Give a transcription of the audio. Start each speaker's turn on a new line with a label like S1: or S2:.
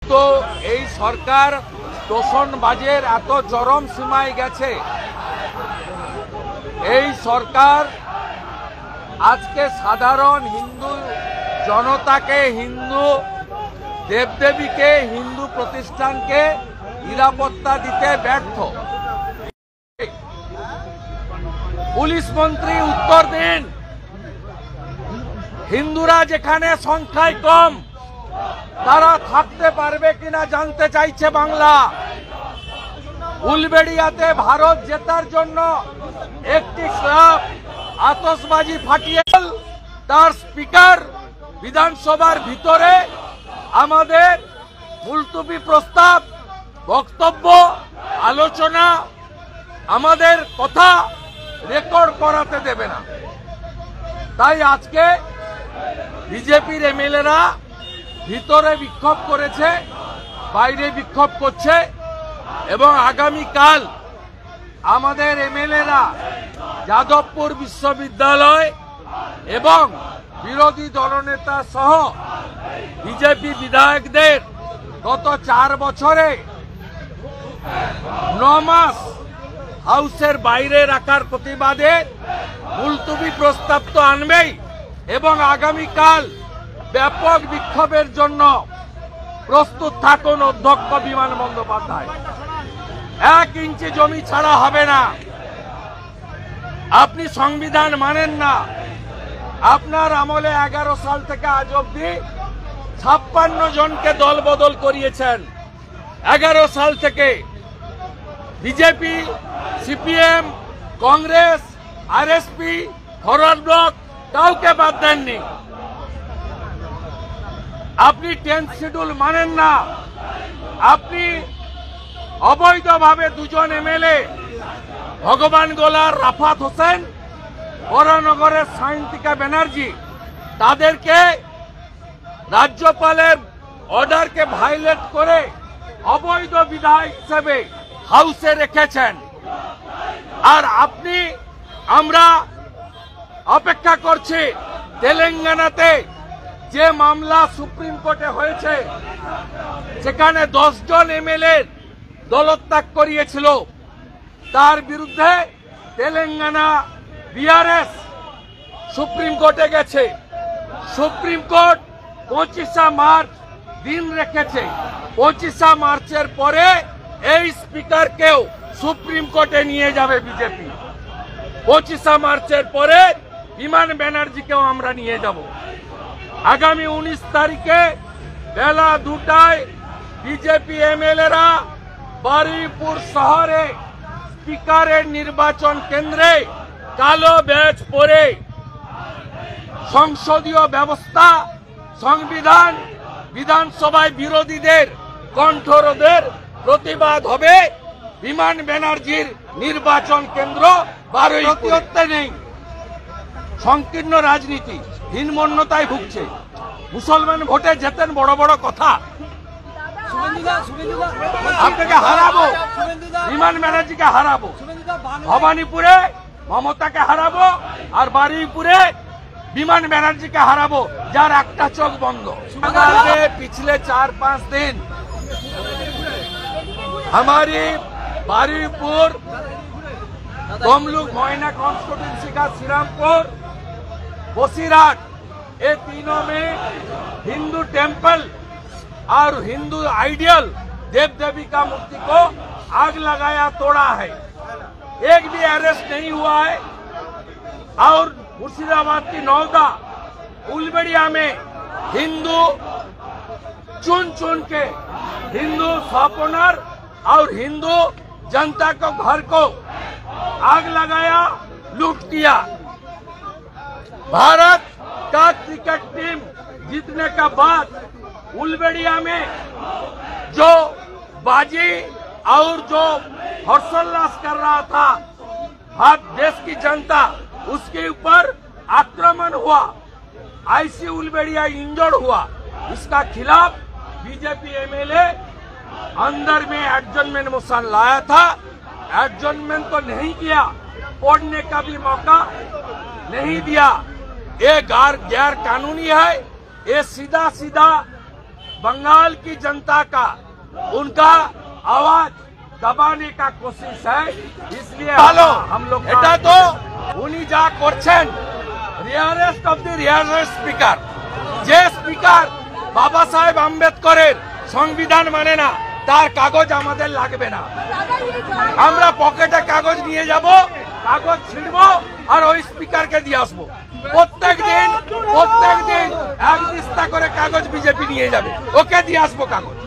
S1: তো এই সরকার দূষণবাজের এত চরম সীমায় গেছে। এই সরকার আজকে সাধারণ হিন্দু জনতাকে, হিন্দু দেবদেবীকে, হিন্দু প্রতিষ্ঠানকে নিরাপত্তা দিতে ব্যর্থ। পুলিশ মন্ত্রী উত্তর দিন, হিন্দুরা যেখানে সংখ্যায় কম তারা থাকতে পারবে কিনা জানতে চাইছে বাংলা। উলবেড়িয়াতে ভারত জেতার জন্য একটি ক্লাব আতশবাজি ফাটিয়ে তার স্পিকার বিধানসভার ভিতরে আমাদের মুলতবি প্রস্তাব, বক্তব্য, আলোচনা, আমাদের কথা রেকর্ড করাতে দেবে না। তাই আজকে বিজেপির এমএলএরা ভিতরে বিক্ষোভ করেছে, বাইরে বিক্ষোভ করছে এবং আগামীকাল আমাদের এমএলএরা যাদবপুর বিশ্ববিদ্যালয় এবং বিরোধী দলনেতা সহ বিজেপি বিধায়কদের গত 4 বছরে 9 মাস হাউসের বাইরে রাখার প্রতিবাদে মুলতবি প্রস্তাব তো আনবেই এবং আগামীকাল ব্যাপক বিক্ষোভের জন্য প্রস্তুত থাকুন অধ্যক্ষ বিমান বন্দ্যোপাধ্যায়। 1 ইঞ্চি জমি ছাড়া হবে না। আপনি সংবিধান মানেন না। আপনার আমলে 11 সাল থেকে আজ অব্দি 56 জনকে দল বদল করিয়েছেন। 11 সাল থেকে BJP, CPM, Congress, RSP, forward block কাউকে বাদ দেননি। আপনি 10th শিডিউল মানেন না। আপনি অবৈধভাবে 2 জন এমএলএ, ভগবান গোলার, রাফাত হোসেন, বরানগরের সায়ন্তিকা ব্যানার্জি, তাদেরকে রাজ্যপালের অর্ডারকে ভায়োলেট করে অবৈধ বিধায়ক হিসেবে হাউসে রেখেছেন। আর আপনি, আমরা অপেক্ষা করছি তেলেঙ্গানাতে যে মামলা সুপ্রিম কোর্টে হয়েছে, সেখানে 10 জন এমএলএ দলত্যাগ করিয়েছিল, তার বিরুদ্ধে তেলেঙ্গানা বিআরএস সুপ্রিম কোর্টে গেছে। সুপ্রিম কোর্ট 25 মার্চ দিন রেখেছে। 25 মার্চের পরে এই স্পিকারকেও সুপ্রিম কোর্টে নিয়ে যাবে বিজেপি। 25 মার্চের পরে বিমান ব্যানার্জিকেও আমরা নিয়ে যাব। আগামী 19 তারিখে বেলা 2টায় বিজেপি এমএলএরা বারুইপুর শহরে স্পিকারের নির্বাচন কেন্দ্রে কালো ব্যাজ পরে সংসদীয় ব্যবস্থা, সংবিধান, বিধানসভায় বিরোধীদের কণ্ঠরোধের প্রতিবাদ হবে। বিমান ব্যানার্জির নির্বাচন কেন্দ্র বারুইপুরে নেই। সংকীর্ণ রাজনীতি, হীনমন্যতায় ভুগছে। মুসলমান ভোটে জেতেন, বড় বড় কথা। আপনাকে হারাবো, বিমান ব্যানার্জিকে হারাবো, ভবানীপুরে মমতাকে হারাবো, আর বারুইপুরে বিমান ব্যানার্জিকে হারাবো, যার একটা চোখ বন্ধ। पिछले 4-5 दिन हमारी बारुईपुर, तमलुक, मोयना कॉन्स्टिट्यूंसी का श्रीरामपुर, बसीरहाट, ये तीनों में हिंदू टेंपल और हिंदू आइडियल देव देवी का मूर्ति को आग लगाया, तोड़ा है। एक भी अरेस्ट नहीं हुआ है। और मुर्शिदाबाद की नौदा, उलबेड़िया में हिंदू चुन चुन के हिंदू शॉपओनर और हिंदू जनता को घर को आग लगाया, लूट किया। भारत का क्रिकेट टीम जीतने का बाद उलबेड़िया में जो बाजी और जो हर्षोल्लास कर रहा था देश की जनता, उसके ऊपर आक्रमण हुआ, आईसी उलबेड़िया इंजर्ड हुआ। इसका खिलाफ बीजेपी एमएलए अंदर में एडजर्नमेंट मोशन लाया था। एडजर्नमेंट तो नहीं किया, पढ़ने का भी मौका नहीं दिया। ये गैर कानूनी है। ये सीधा सीधा बंगाल की जनता का उनका आवाज दबाने का कोशिश है। इसलिए ভালো हम लोग এটা তো উনি যা করছেন rarest of the rarest speaker, যে স্পিকার বাবা সাহেব আম্বেদকরের সংবিধান মানে না তার কাগজ আমাদের লাগবে না। আমরা পকেটে কাগজ নিয়ে যাব, কাগজ ছিঁড়বো আর ওই স্পিকারকে দিয়ে আসবো। প্রত্যেক দিন এক দিস্তা করে কাগজ বিজেপি নিয়ে যাবে, ওকে দিয়ে আসবো কাগজ।